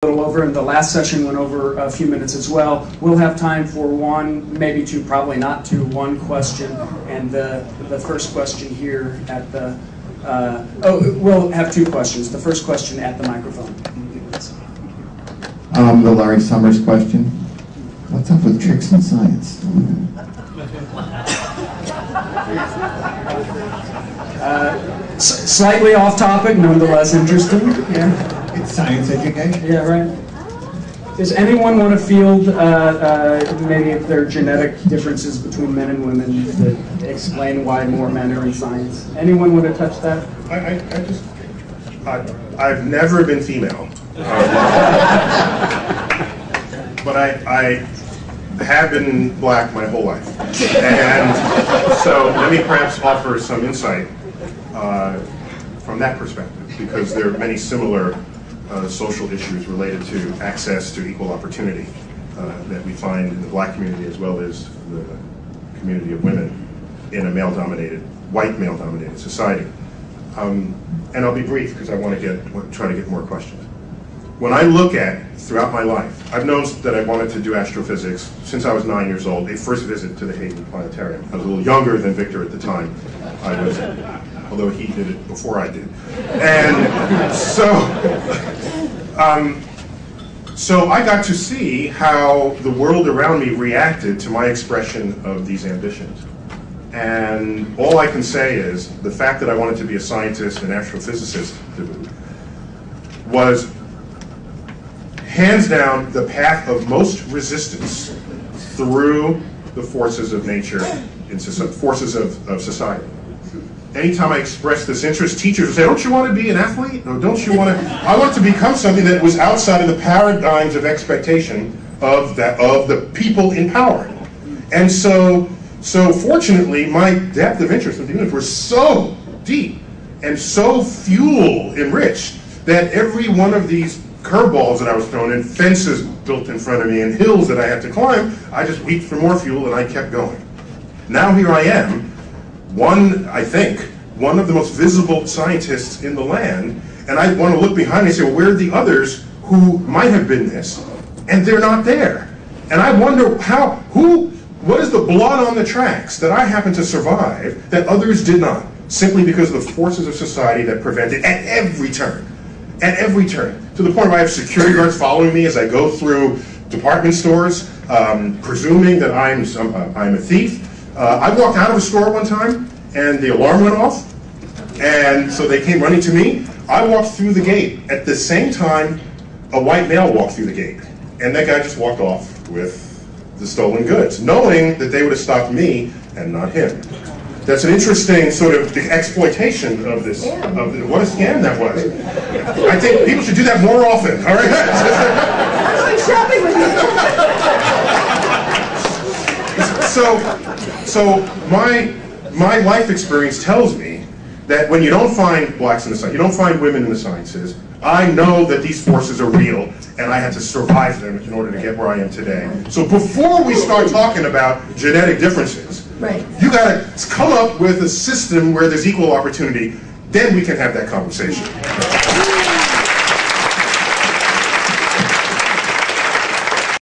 little over, and the last session went over a few minutes as well. We'll have time for one, maybe two, probably not two, one question, and the first question here at the, we'll have two questions. The first question at the microphone. The Larry Summers question. What's up with tricks in science? Slightly off topic, nonetheless interesting. Yeah. It's science education. Yeah, right. Does anyone want to field maybe if there are genetic differences between men and women that explain why more men are in science? Anyone want to touch that? I've never been female, but I have been black my whole life, and so let me perhaps offer some insight from that perspective, because there are many similar social issues related to access to equal opportunity that we find in the black community as well as the community of women in a white male-dominated society. And I'll be brief because I want to try to get more questions. When I look at, throughout my life, I've known that I wanted to do astrophysics since I was 9 years old, a first visit to the Hayden Planetarium. I was a little younger than Victor at the time. I was, although he did it before I did. And so I got to see how the world around me reacted to my expression of these ambitions. And all I can say is the fact that I wanted to be a scientist and astrophysicist was hands down the path of most resistance through the forces of nature, forces of society. Anytime I expressed this interest, teachers would say, don't you want to be an athlete? Or don't you want to? I want to become something that was outside of the paradigms of expectation of the people in power. And so fortunately, my depth of interest in the universe was so deep and so fuel enriched that every one of these curveballs that I was thrown in, fences built in front of me, and hills that I had to climb, I just reached for more fuel and I kept going. Now here I am, I think, one of the most visible scientists in the land, and I want to look behind me and say, well, where are the others who might have been this? And they're not there. And I wonder what is the blood on the tracks that I happened to survive that others did not, simply because of the forces of society that prevented at every turn, to the point where I have security guards following me as I go through department stores, presuming that I'm a thief. I walked out of a store one time, and the alarm went off, and so they came running to me. I walked through the gate. At the same time, a white male walked through the gate, and that guy just walked off with the stolen goods, knowing that they would have stopped me and not him. That's an interesting sort of exploitation of this, what a scam that was. I think people should do that more often, all right? I'm going shopping with you. So my life experience tells me that when you don't find blacks in the sciences, you don't find women in the sciences, I know that these forces are real, and I had to survive them in order to get where I am today. So before we start talking about genetic differences, right, you got to come up with a system where there's equal opportunity. Then we can have that conversation.